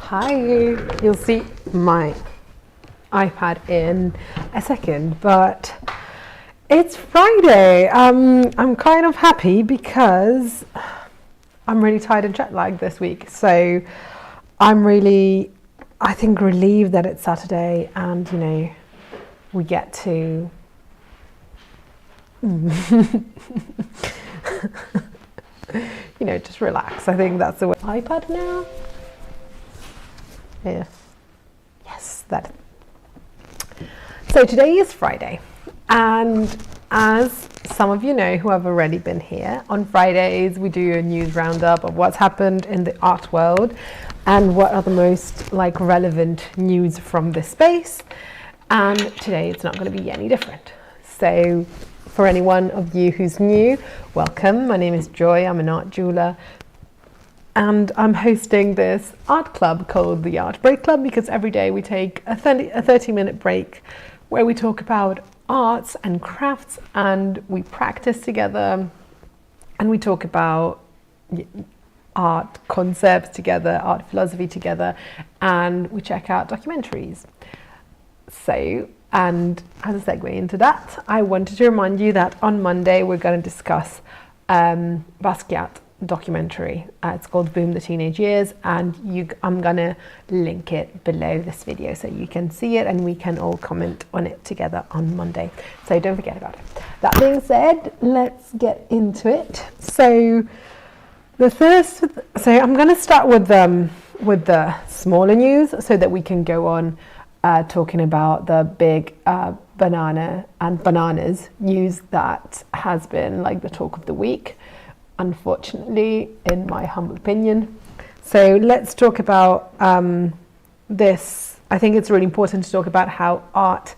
Hi, you'll see my iPad in a second, but it's Friday. I'm kind of happy because I'm really tired and jet lagged this week. So I'm really, I think, relieved that it's Saturday and, we get to just relax. I think that's the way. iPad now? Yeah. Yes, that. So today is Friday, and as some of you know who have already been here, on Fridays we do a news roundup of what's happened in the art world and what are the most relevant news from this space. And today it's not going to be any different. So for any one of you who's new, welcome. My name is Joy. I'm an art jeweler. And I'm hosting this art club called the Art Break Club because every day we take a 30-minute break where we talk about arts and crafts and we practice together and we talk about art concepts together, art philosophy together, and we check out documentaries. So, and as a segue into that, I wanted to remind you that on Monday we're going to discuss Basquiat documentary. It's called Boom the Teenage Years, and I'm gonna link it below this video so you can see it and we can all comment on it together on Monday. So don't forget about it. That being said, let's get into it. So I'm gonna start with the smaller news so that we can go on talking about the big banana and bananas news that has been the talk of the week, unfortunately, in my humble opinion. So let's talk about this. I think it's really important to talk about how art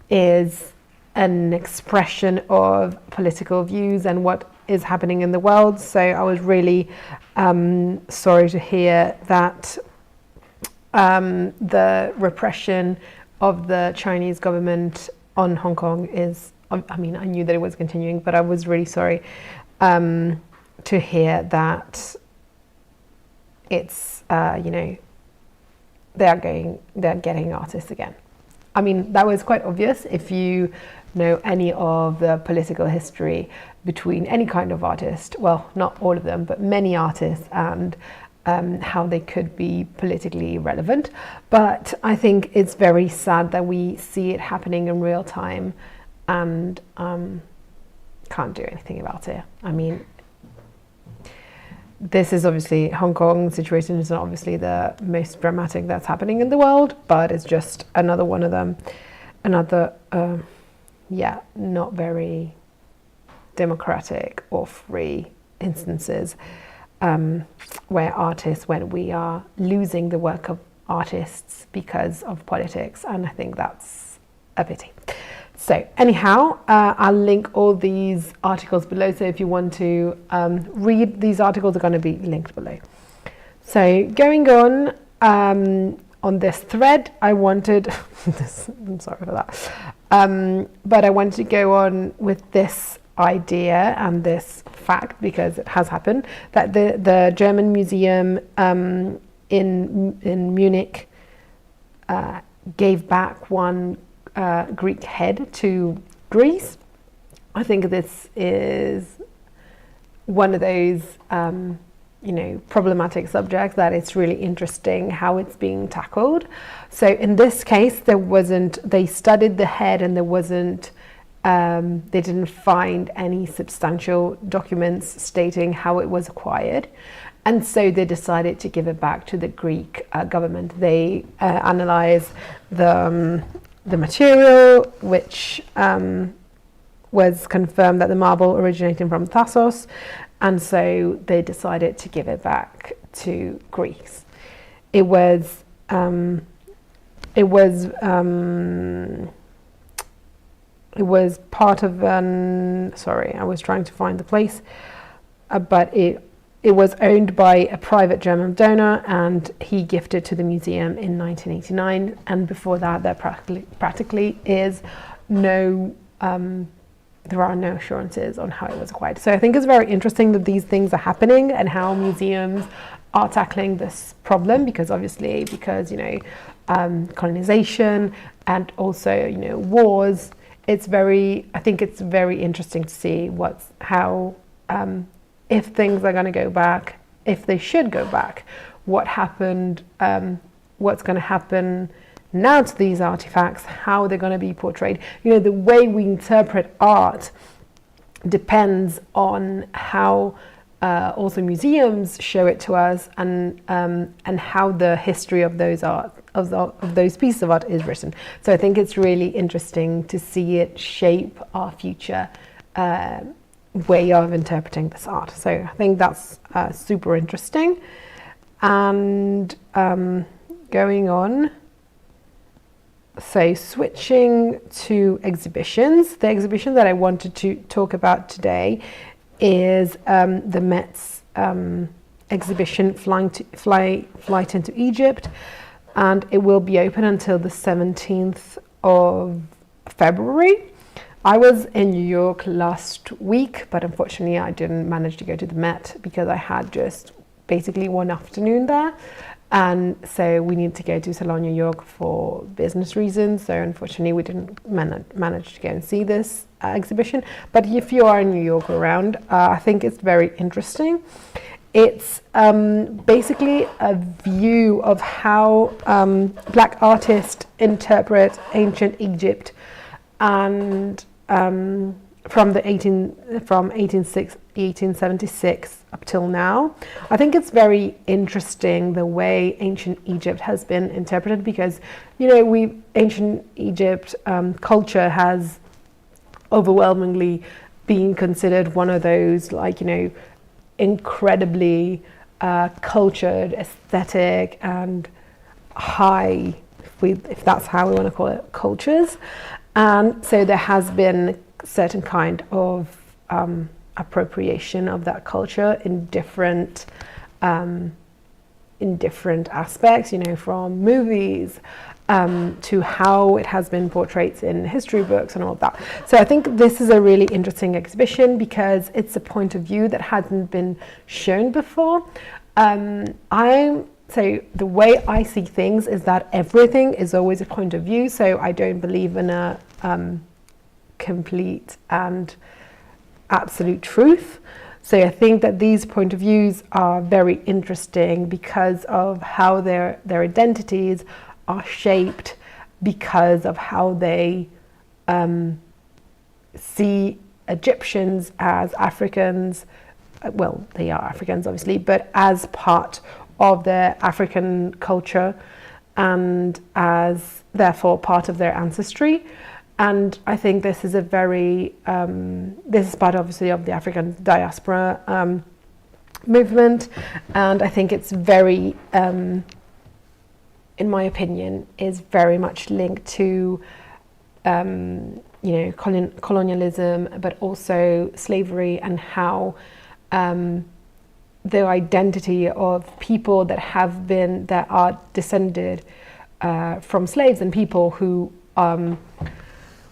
is an expression of political views and what is happening in the world. So I was really sorry to hear that the repression of the Chinese government on Hong Kong is, I knew that it was continuing, but I was really sorry to hear that it's they're getting artists again. That was quite obvious if you know any of the political history between any kind of artist, well, not all of them, but many artists, and how they could be politically relevant. But I think it's very sad that we see it happening in real time and can't do anything about it. This is obviously, Hong Kong situation is not obviously the most dramatic that's happening in the world, but it's just another one of them, not very democratic or free instances when we are losing the work of artists because of politics, and I think that's a pity. So anyhow, I'll link all these articles below, so if you want to read these articles, are going to be linked below. So going on this thread, I wanted I'm sorry for that, but I wanted to go on with this idea and this fact because it has happened that the German museum in Munich gave back one Greek head to Greece. I think this is one of those problematic subjects that it's really interesting how it's being tackled. So in this case, they studied the head and they didn't find any substantial documents stating how it was acquired. And so they decided to give it back to the Greek government. They analyzed the material, which was confirmed that the marble originated from Thasos, and so they decided to give it back to Greece. It was part of sorry, I was trying to find the place, but it was owned by a private German donor, and he gifted to the museum in 1989. And before that, there practically is no, there are no assurances on how it was acquired. So I think it's very interesting that these things are happening and how museums are tackling this problem, because colonization and also wars. I think it's very interesting to see how if things are going to go back, if they should go back, what happened, what's going to happen now to these artifacts, how they're going to be portrayed. The way we interpret art depends on how also museums show it to us, and how the history of those pieces of art is written. So I think it's really interesting to see it shape our future way of interpreting this art. So I think that's super interesting. And going on, so switching to exhibitions, the exhibition that I wanted to talk about today is the Met's exhibition Flight into Egypt, and it will be open until the 17th of February. I was in New York last week, but unfortunately I didn't manage to go to the Met because I had just basically one afternoon there, and so we need to go to Salon New York for business reasons, so unfortunately we didn't manage to go and see this exhibition. But if you are in New York around, I think it's very interesting. It's basically a view of how Black artists interpret ancient Egypt, and from 1876 up till now. I think it's very interesting the way ancient Egypt has been interpreted, because ancient Egypt culture has overwhelmingly been considered one of those incredibly cultured, aesthetic and high, if that's how we want to call it, cultures. And so there has been certain kind of appropriation of that culture in different aspects, from movies to how it has been portrayed in history books and all of that. So I think this is a really interesting exhibition because it's a point of view that hasn't been shown before. So the way I see things is that everything is always a point of view. So I don't believe in a complete and absolute truth. So I think that these point of views are very interesting because of how their identities are shaped, because of how they see Egyptians as Africans. Well, they are Africans obviously, but as part of their African culture and as therefore part of their ancestry. And I think this is this is part obviously of the African diaspora movement, and I think it's very, in my opinion, is very much linked to colonialism, but also slavery, and how the identity of people that are descended from slaves and people who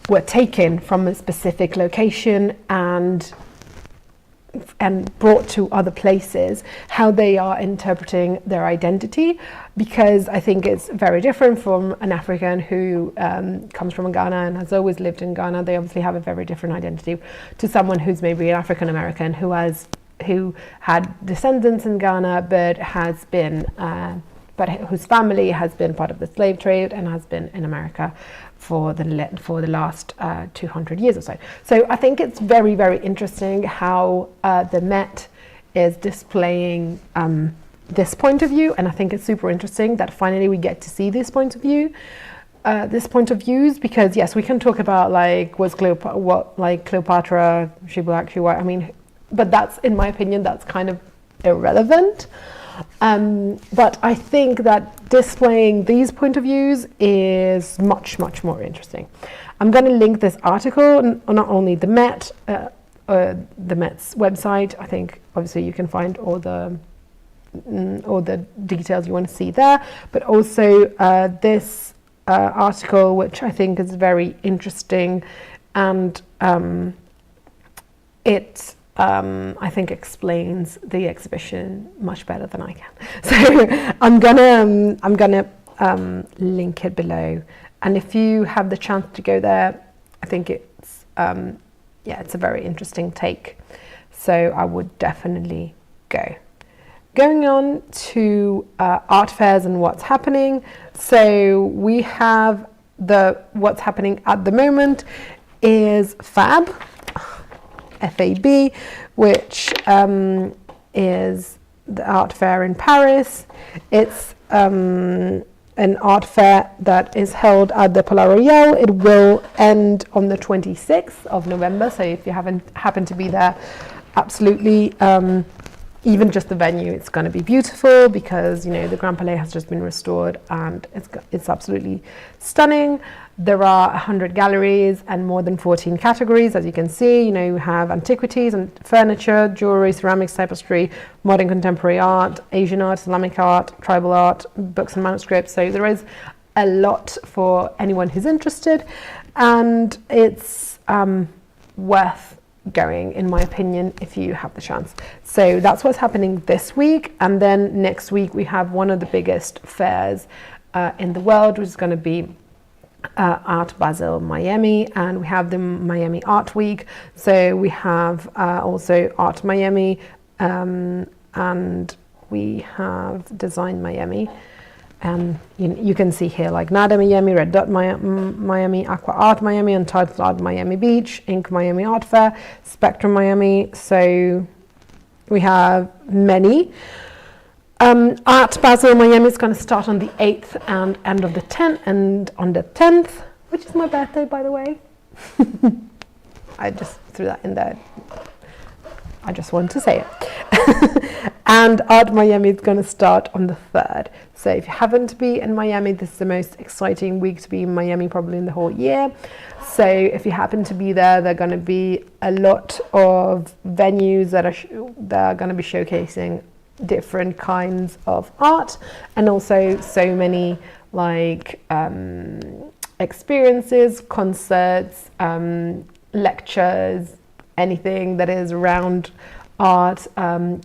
were taken from a specific location and brought to other places, how they are interpreting their identity, because I think it's very different from an African who comes from Ghana and has always lived in Ghana. They obviously have a very different identity to someone who's maybe an African American who had descendants in Ghana, but whose family has been part of the slave trade and has been in America for the last 200 years or so. So I think it's very, very interesting how the Met is displaying this point of view, and I think it's super interesting that finally we get to see this point of view. Because yes, we can talk about Cleopatra, she black, she white. I mean, but that's, in my opinion, that's kind of irrelevant. But I think that displaying these point of views is much, much more interesting. I'm going to link this article, not only the Met, the Met's website. I think obviously you can find all the details you want to see there, but also this article, which I think is very interesting, and it I think explains the exhibition much better than I can. So I'm gonna link it below, and if you have the chance to go there, I think it's it's a very interesting take. So I would definitely go. Going on to art fairs and what's happening. So we have what's happening at the moment is FAB, FAB, which is the art fair in Paris. It's an art fair that is held at the Palais Royal. It will end on the 26th of November. So if you happen to be there, absolutely. Even just the venue, it's going to be beautiful because, you know, the Grand Palais has just been restored and it's absolutely stunning. There are 100 galleries and more than 14 categories, as you can see. You know, you have antiquities and furniture, jewelry, ceramics, tapestry, modern contemporary art, Asian art, Islamic art, tribal art, books and manuscripts. So there is a lot for anyone who's interested, and it's worth going, in my opinion, if you have the chance. So that's what's happening this week, and then next week we have one of the biggest fairs in the world, which is going to be Art Basel Miami, and we have the Miami Art Week. So we have also Art Miami, and we have Design Miami. You can see here like Nada Miami, Red Dot Miami, Aqua Art Miami, Untitled Art Miami Beach, Ink Miami Art Fair, Spectrum Miami. So we have many. Art Basel Miami is going to start on the 8th and end of the 10th, and on the 10th, which is my birthday, by the way. I just threw that in there. I just wanted to say it. And Art Miami is going to start on the 3rd. So if you happen to be in Miami, this is the most exciting week to be in Miami probably in the whole year. So if you happen to be there, there are going to be a lot of venues that are going to be showcasing different kinds of art, and also so many like experiences, concerts, lectures, anything that is around art,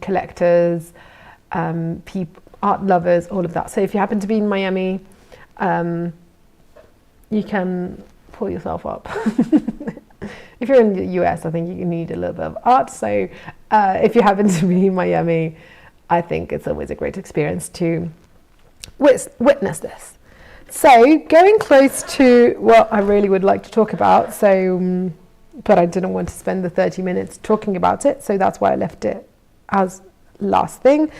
collectors, art lovers, all of that. So if you happen to be in Miami, you can pull yourself up. If you're in the US, I think you need a little bit of art. So if you happen to be in Miami, I think it's always a great experience to witness this. So going close to what I really would like to talk about, but I didn't want to spend the 30 minutes talking about it, so that's why I left it as last thing.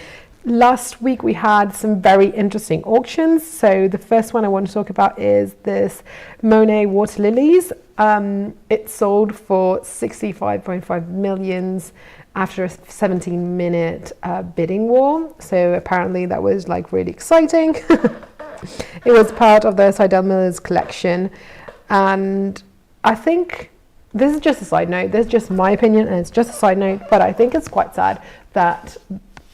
Last week we had some very interesting auctions. So the first one I want to talk about is this Monet Water Lilies. It sold for 65.5 million after a 17-minute bidding war. So apparently that was like really exciting. It was part of the Seidel Miller's collection, and I think this is just a side note. This is just my opinion, and it's just a side note, but I think it's quite sad that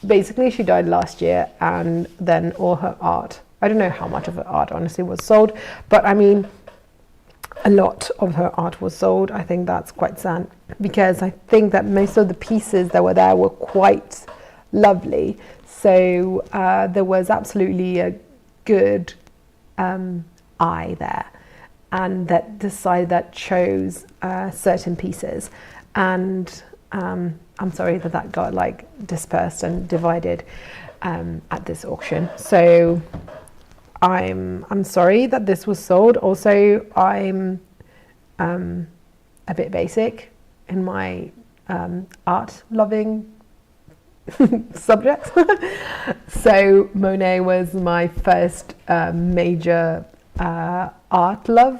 basically she died last year, and then all her art, I don't know how much of her art honestly was sold, but I mean a lot of her art was sold. I think that's quite sad, because I think that most of the pieces that were there were quite lovely. So there was absolutely a good eye there, and that decided that chose certain pieces, and I'm sorry that got like dispersed and divided at this auction. So I'm sorry that this was sold. Also, I'm a bit basic in my art loving subject. So Monet was my first major art love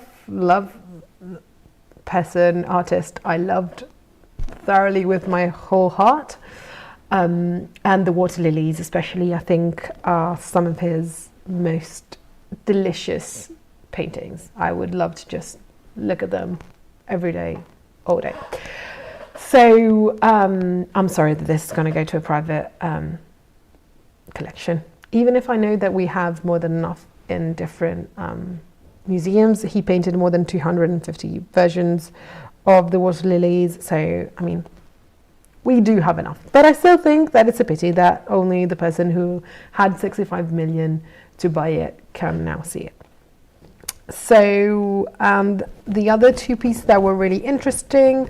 artist I loved thoroughly with my whole heart, and the Water Lilies especially, I think, are some of his most delicious paintings. I would love to just look at them every day, all day. So I'm sorry that this is going to go to a private collection, even if I know that we have more than enough in different museums. He painted more than 250 versions of the Water Lilies. So, I mean, We do have enough. But I still think that it's a pity that only the person who had 65 million to buy it can now see it. So the other two pieces that were really interesting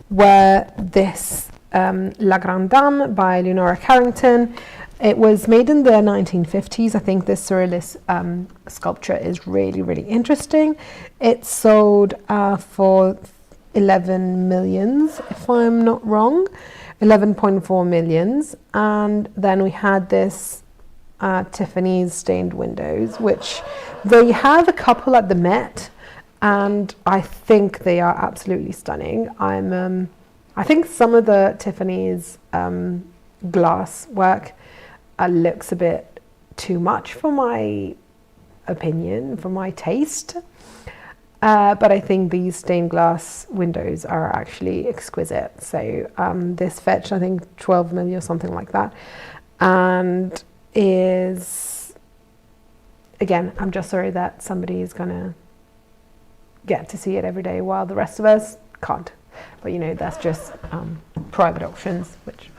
were this La Grande Dame by Leonora Carrington. It was made in the 1950s. I think this surrealist sculpture is really, really interesting. It sold for 11 millions, if I'm not wrong, 11.4 millions. And then we had this Tiffany's stained windows, which they have a couple at the Met, and I think they are absolutely stunning. I think some of the Tiffany's glass work looks a bit too much for my opinion, for my taste. But I think these stained glass windows are actually exquisite. So this fetched, I think, 12 million or something like that. And is, again, I'm just sorry that somebody is going to get to see it every day while the rest of us can't. But, you know, that's just private auctions, which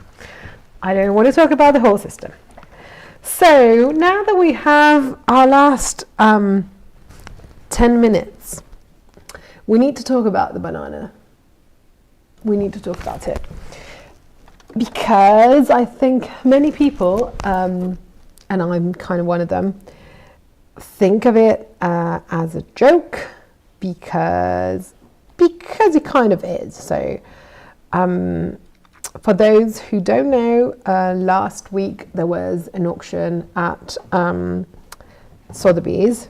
I don't want to talk about the whole system. So now that we have our last 10 minutes, we need to talk about the banana. We need to talk about it. Because I think many people, and I'm kind of one of them, think of it as a joke because it kind of is. So for those who don't know, last week there was an auction at Sotheby's,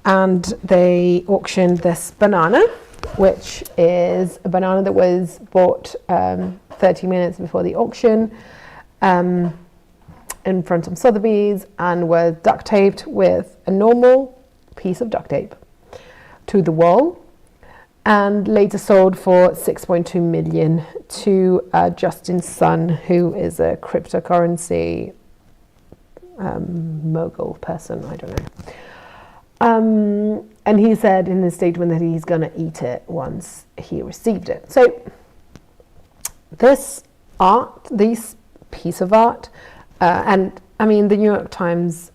and they auctioned this banana, which is a banana that was bought 30 minutes before the auction in front of Sotheby's, and was duct taped with a normal piece of duct tape to the wall, and later sold for 6.2 million to Justin Sun, who is a cryptocurrency mogul person, I don't know. And he said in his statement that he's going to eat it once he received it. So this piece of art, and I mean, the New York Times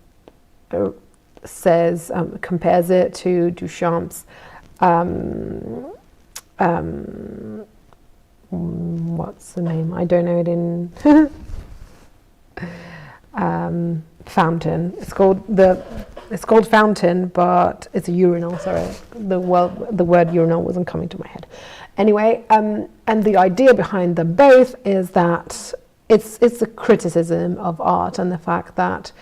says, compares it to Duchamp's what's the name? I don't know it in Fountain. It's called Fountain, but it's a urinal. Sorry, the word urinal wasn't coming to my head. Anyway, and the idea behind them both is that it's a criticism of art and the fact that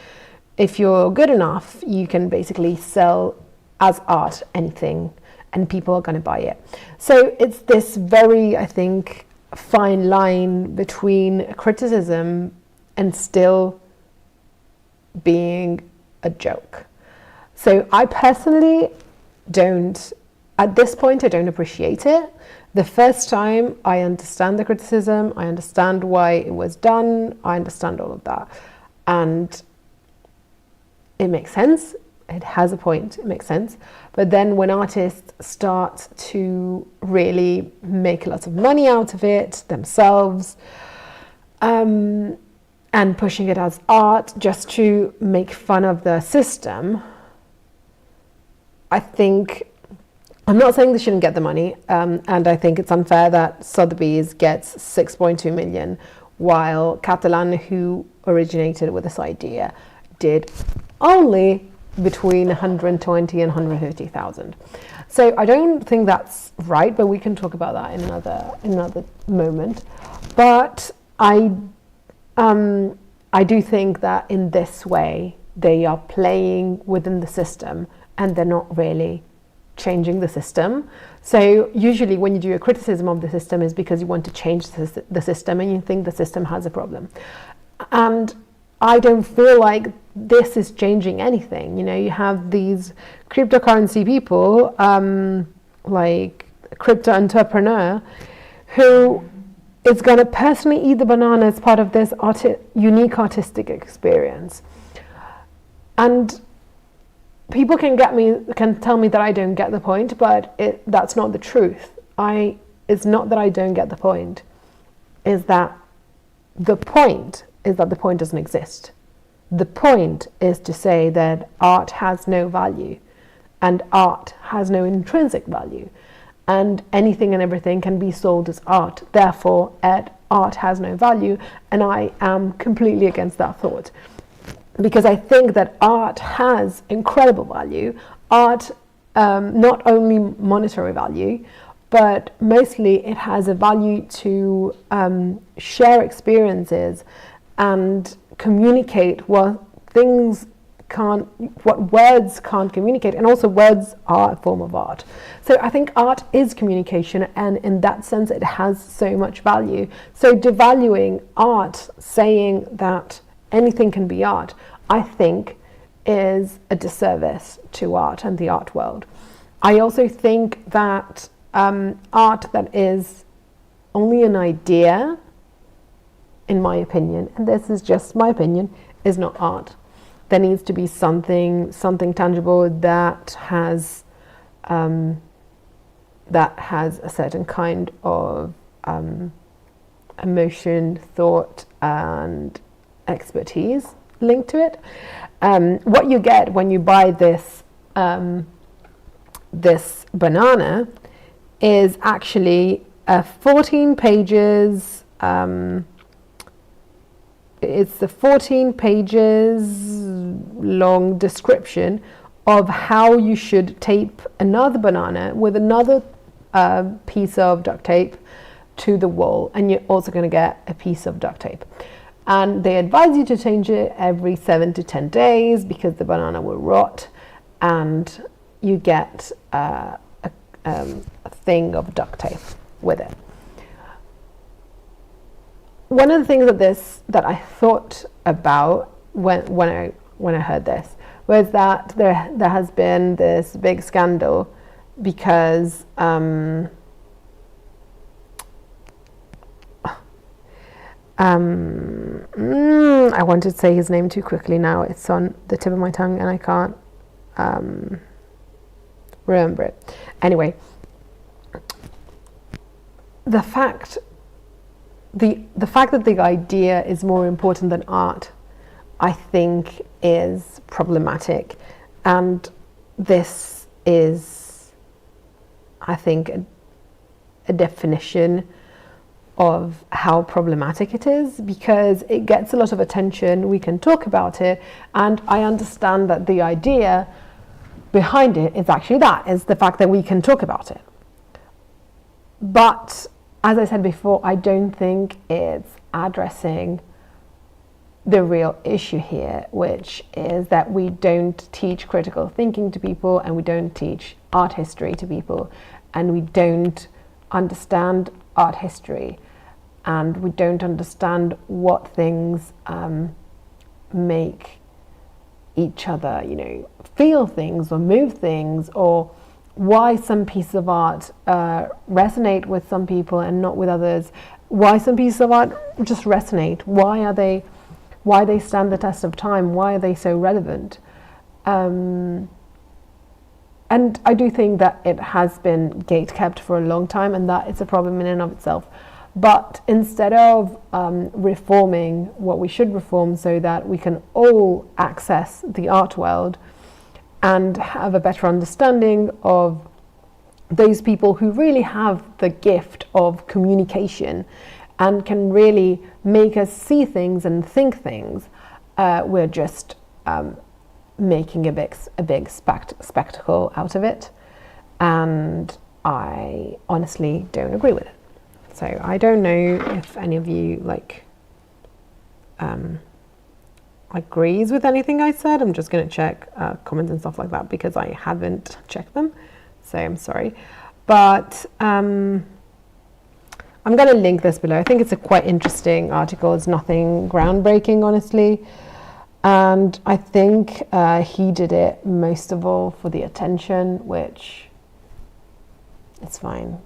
if you're good enough, you can basically sell as art anything, and people are going to buy it. So it's this very, I think, fine line between criticism and still being a joke. So I personally don't, at this point, I don't appreciate it. The first time I understand the criticism, I understand why it was done, I understand all of that. And it makes sense. It has a point, it makes sense. But then when artists start to really make a lot of money out of it themselves, and pushing it as art just to make fun of the system, I think, I'm not saying they shouldn't get the money, and I think it's unfair that Sotheby's gets 6.2 million, while Catalan, who originated with this idea, did only between 120 and 150,000. So I don't think that's right, but we can talk about that in another moment. But I do think that in this way they are playing within the system and they're not really changing the system. So usually when you do a criticism of the system is because you want to change the system and you think the system has a problem. And I don't feel like this is changing anything. You know, you have these cryptocurrency people, like crypto entrepreneur, who is going to personally eat the banana as part of this unique artistic experience. And people can tell me that I don't get the point, but that's not the truth. It's not that I don't get the point. Is that the point is that the point doesn't exist. The point is to say that art has no value and art has no intrinsic value, and anything and everything can be sold as art. Therefore, art has no value, and I am completely against that thought, because I think that art has incredible value. Art, not only monetary value, but mostly it has a value to share experiences and communicate what words can't communicate, and also words are a form of art. So I think art is communication, and in that sense it has so much value. So devaluing art, saying that anything can be art, I think is a disservice to art and the art world. I also think that art that is only an idea, in my opinion, and this is just my opinion, is not art. There needs to be something tangible that has a certain kind of emotion, thought, and expertise linked to it. What you get when you buy this this banana is actually 14 pages. It's the 14 pages long description of how you should tape another banana with another piece of duct tape to the wall, and you're also going to get a piece of duct tape. And they advise you to change it every 7 to 10 days because the banana will rot, and you get a thing of duct tape with it. One of the things that I thought about when I heard this was that there has been this big scandal because I wanted to say his name too quickly now. It's on the tip of my tongue and I can't remember it. Anyway, the fact that the idea is more important than art, I think, is problematic, and this is, I think, a definition of how problematic it is, because it gets a lot of attention. We can talk about it, and I understand that the idea behind it is actually the fact that we can talk about it. But as I said before, I don't think it's addressing the real issue here, which is that we don't teach critical thinking to people, and we don't teach art history to people, and we don't understand art history, and we don't understand what things make each other, feel things or move things, or why some pieces of art resonate with some people and not with others, why some pieces of art just resonate, why they stand the test of time, why are they so relevant. And I do think that it has been gate-kept for a long time, and that it's a problem in and of itself. But instead of reforming what we should reform so that we can all access the art world and have a better understanding of those people who really have the gift of communication and can really make us see things and think things, we're just making a big spectacle out of it, and I honestly don't agree with it. So I don't know if any of you agrees with anything I said. I'm just going to check comments and stuff like that because I haven't checked them, so I'm sorry. But I'm going to link this below. I think it's a quite interesting article. It's nothing groundbreaking, honestly. And I think he did it most of all for the attention, which it's fine.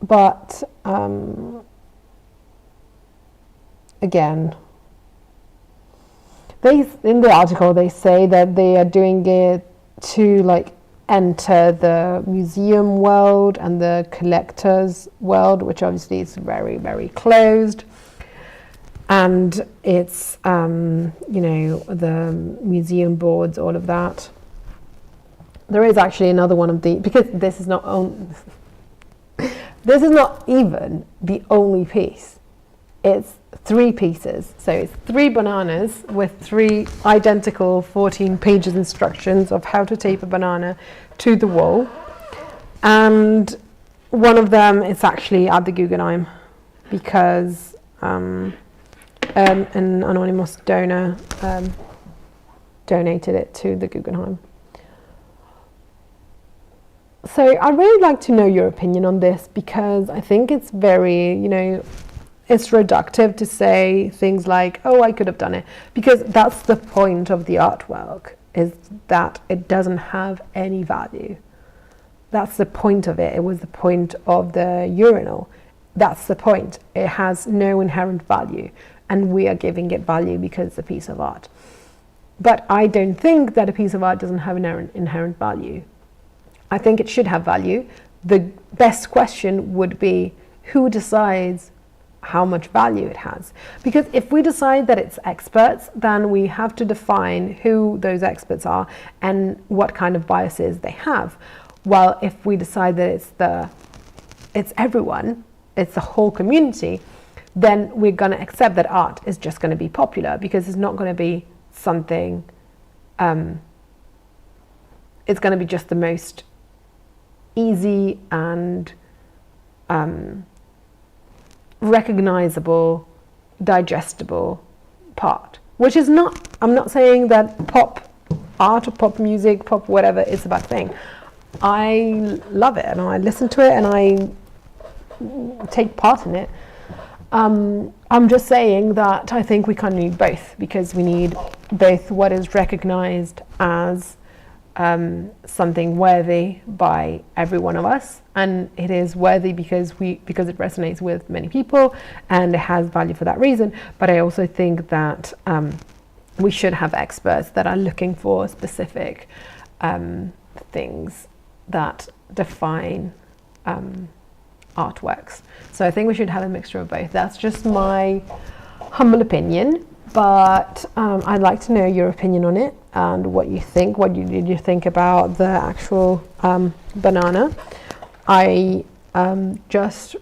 But again, in the article they say that they are doing it to enter the museum world and the collector's world, which obviously is very, very closed. and it's the museum boards, all of that. There is actually another one of the, because this is not even the only piece. It's 3 pieces. So it's 3 bananas with 3 identical 14 pages instructions of how to tape a banana to the wall. And one of them is actually at the Guggenheim because an anonymous donor donated it to the Guggenheim. So I'd really like to know your opinion on this, because I think it's very, it's reductive to say things like, oh, I could have done it, because that's the point of the artwork, is that it doesn't have any value. That's the point of it. It was the point of the urinal. That's the point. It has no inherent value, and we are giving it value because it's a piece of art. But I don't think that a piece of art doesn't have inherent value. I think it should have value. The best question would be, who decides how much value it has? Because if we decide that it's experts, then we have to define who those experts are and what kind of biases they have. While if we decide that it's everyone, it's the whole community, then we're going to accept that art is just going to be popular, because it's not going to be something, it's going to be just the most easy and recognizable, digestible part. Which is not, I'm not saying that pop art or pop music, pop whatever is a bad thing. I love it and I listen to it and I take part in it. I'm just saying that I think we kind of need both, because we need both what is recognized as something worthy by every one of us, and it is worthy because it resonates with many people and it has value for that reason. But I also think that we should have experts that are looking for specific things that define artworks. So I think we should have a mixture of both. That's just my humble opinion, but I'd like to know your opinion on it and what you think. What did you think about the actual banana? I just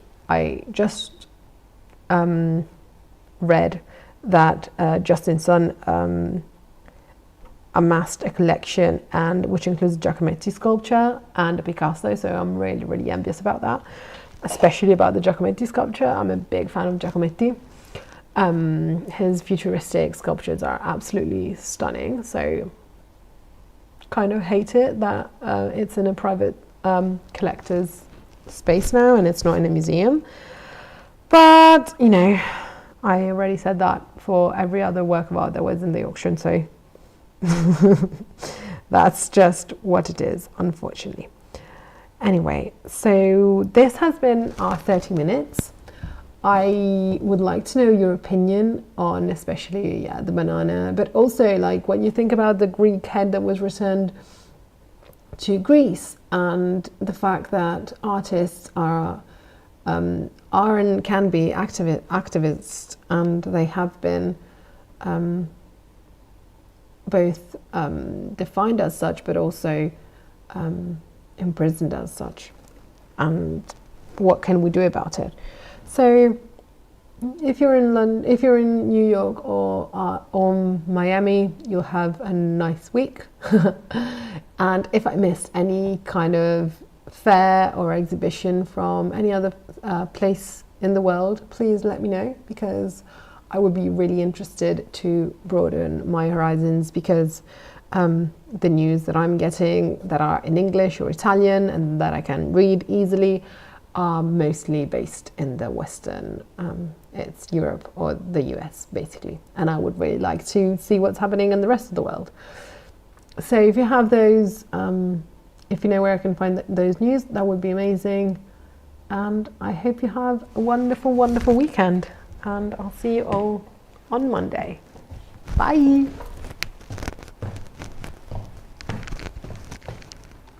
read that Justin Sun amassed a collection, and which includes Giacometti sculpture and a Picasso. So I'm really, really envious about that, especially about the Giacometti sculpture. I'm a big fan of Giacometti. His futuristic sculptures are absolutely stunning. So kind of hate it that it's in a private collector's space now and it's not in a museum. But, I already said that for every other work of art that was in the auction. So that's just what it is, unfortunately. Anyway, so this has been our 30 minutes. I would like to know your opinion on especially the banana, but also like what you think about the Greek head that was returned to and the fact that artists are and can be activists, and they have been both defined as such, but also imprisoned as such. And what can we do about it? So, if you're in London, if you're in New York or Miami, you'll have a nice week. And if I missed any kind of fair or exhibition from any other place in the world, please let me know, because I would be really interested to broaden my horizons, because the news that I'm getting that are in English or Italian and that I can read easily are mostly based in the Western, it's Europe or the US basically, and I would really like to see what's happening in the rest of the world. So if you have those, if you know where I can find those news, that would be amazing. And I hope you have a wonderful, wonderful weekend, and I'll see you all on Monday. Bye.